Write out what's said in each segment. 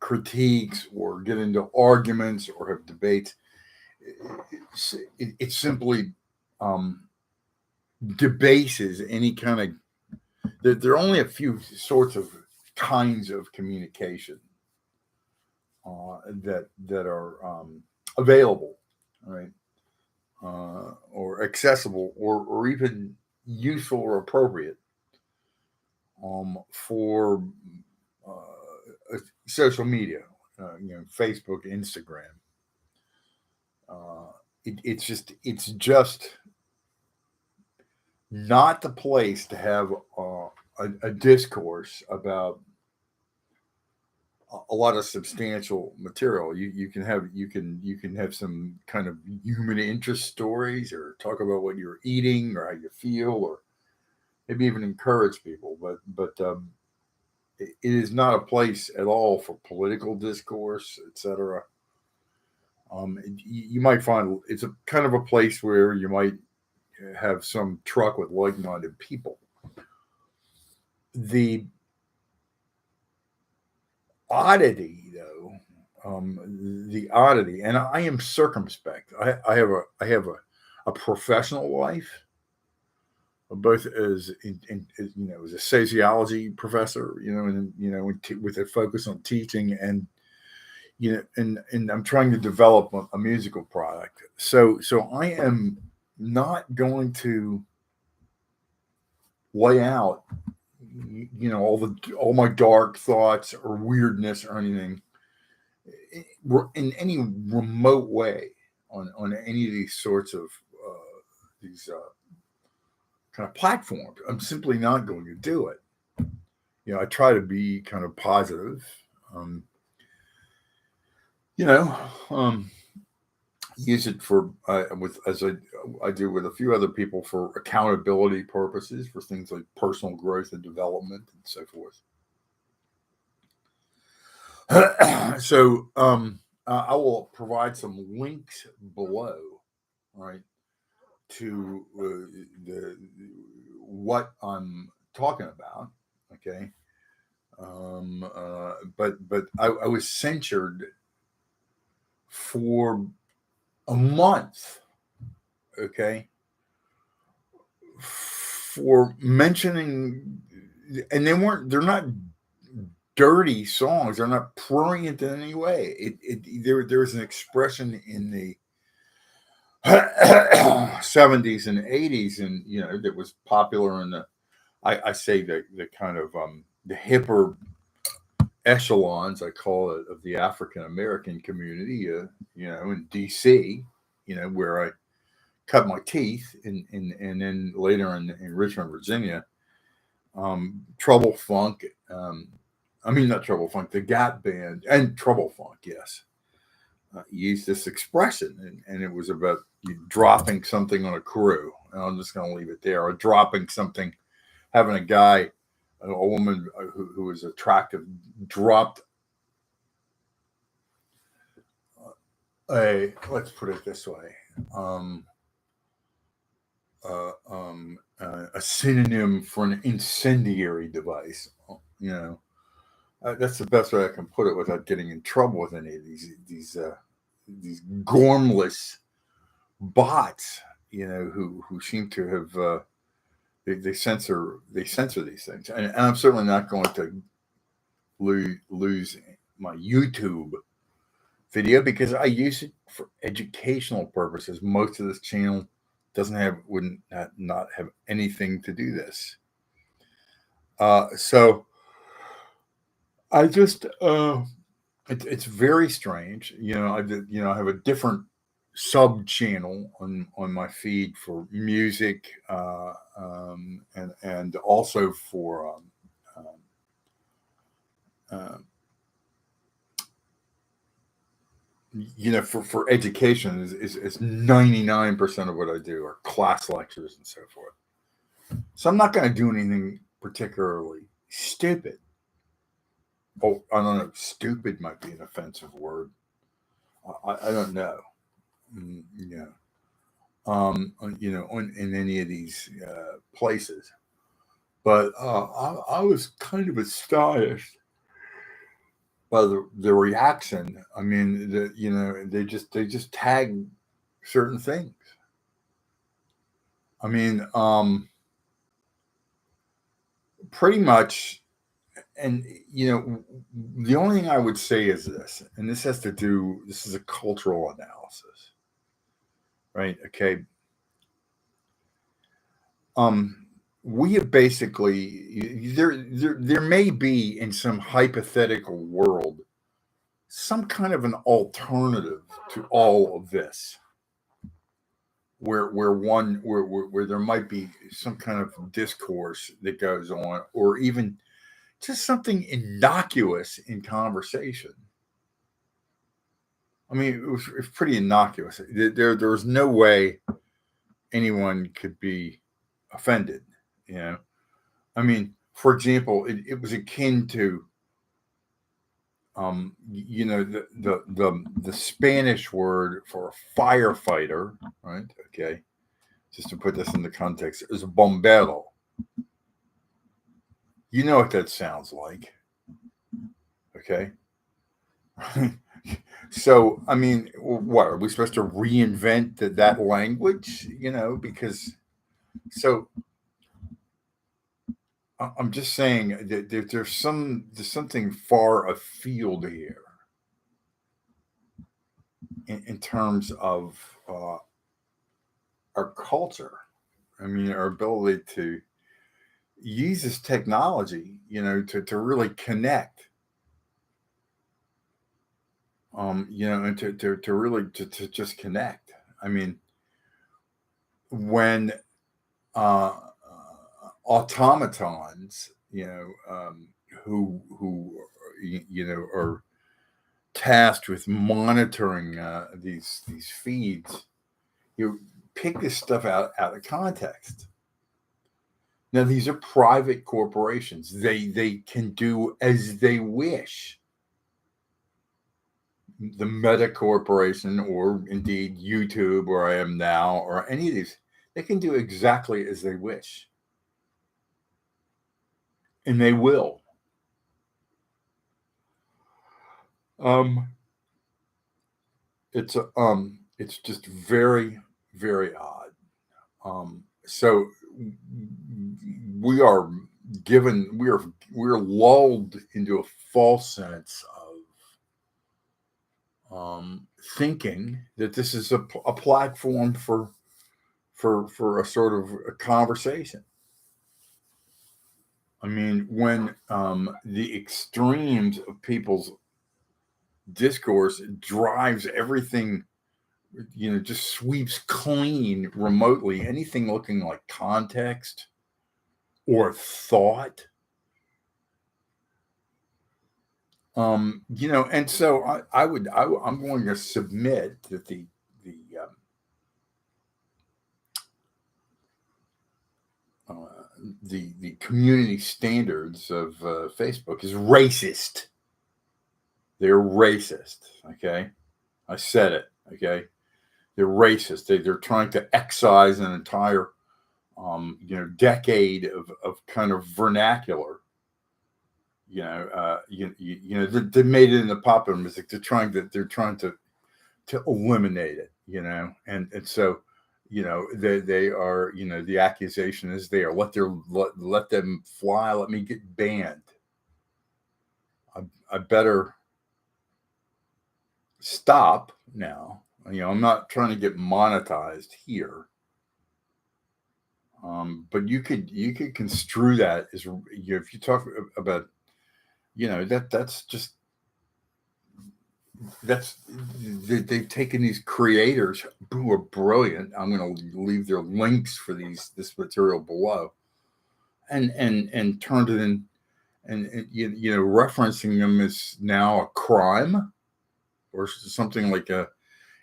critiques or get into arguments or have debates. It simply um, debases any kind of. There are only a few sorts of kinds of communication that are available, right, or accessible, or even useful or appropriate for social media, Facebook, Instagram. It's just not the place to have a discourse about a lot of substantial material. You can have some kind of human interest stories, or talk about what you're eating or how you feel, or maybe even encourage people. But it is not a place at all for political discourse, etc. You might find it's a kind of a place where you might have some truck with like-minded people. The oddity, though, the oddity, and I am circumspect. I have a professional life, both as a sociology professor, with a focus on teaching, and and I'm trying to develop a musical product. So I am not going to lay out all my dark thoughts or weirdness or anything in any remote way on any of these sorts of these kind of platforms. I'm simply not going to do it. I try to be kind of positive. Um, you know, um, Use it for with as I do with a few other people, for accountability purposes, for things like personal growth and development and so forth. I will provide some links below, right, to the what I'm talking about. Okay. But I was censured for a month. Okay. For mentioning, and they're not dirty songs. They're not prurient in any way. There was an expression in the 70s and 80s, and that was popular in I say the kind of the hipper echelons, I call it, of the African American community, in DC, where I cut my teeth, and then later in Richmond, Virginia. Trouble Funk, I mean, not Trouble Funk, the Gap Band, and Trouble Funk, yes, used this expression, and it was about you dropping something on a crew. And I'm just going to leave it there. Or dropping something, having a woman who was attractive, dropped let's put it this way, um, a synonym for an incendiary device. You know, that's the best way I can put it without getting in trouble with any of these gormless bots. Who seem to have they censor these things, and I'm certainly not going to lose my YouTube video because I use it for educational purposes. Most of this channel wouldn't not have anything to do this. So I just it's very strange. I have a different sub channel on my feed for music, and also for uh, for education is 99% of what I do are class lectures and so forth. So I'm not going to do anything particularly stupid. Oh, I don't know. Stupid might be an offensive word. I don't know. Yeah. In any of these places. But I was kind of astonished by the reaction. I mean, they just tag certain things. I mean, pretty much. And the only thing I would say is this, and this has to do. This is a cultural analysis, right? Okay. We have basically there may be in some hypothetical world some kind of an alternative to all of this, where there might be some kind of discourse that goes on, or even just something innocuous in conversation. I mean, it was pretty innocuous. There was no way anyone could be offended. You know, I mean, for example, it was akin to the Spanish word for a firefighter, right? Okay, just to put this into context, is bombero. You know what that sounds like, okay? So, I mean, what are we supposed to reinvent that language? Because so I'm just saying that there's something far afield here in terms of our culture. I mean, our ability to use this technology, to really connect, and to really to just connect. I mean, when automatons, who are tasked with monitoring these feeds, you pick this stuff out of context. Now, these are private corporations. They can do as they wish. The Meta Corporation, or indeed YouTube, where I am now, or any of these, they can do exactly as they wish. And they will. It's just very, very odd. So we are we're lulled into a false sense of thinking that this is a platform for a sort of a conversation. I mean, when the extremes of people's discourse drives everything, just sweeps clean remotely, anything looking like context or thought. And so I'm going to submit that the community standards of Facebook is racist. They're racist. Okay, I said it. Okay, they're racist. They're trying to excise an entire decade of kind of vernacular. They made it in the popular music. They're trying to eliminate it. And so they are, the accusation is there. Let them fly. Let me get banned. I better stop now. I'm not trying to get monetized here. But you could construe that as, if you talk about, they've taken these creators who are brilliant. I'm going to leave their links for this material below, and turned it in, and referencing them is now a crime, or something like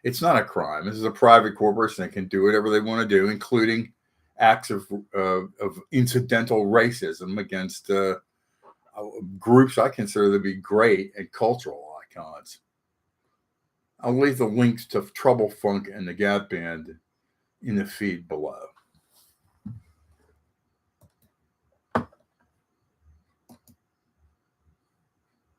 it's not a crime. This is a private corporation that can do whatever they want to do, including acts of incidental racism against groups I consider to be great and cultural icons. I'll leave the links to Trouble Funk and the Gap Band in the feed below.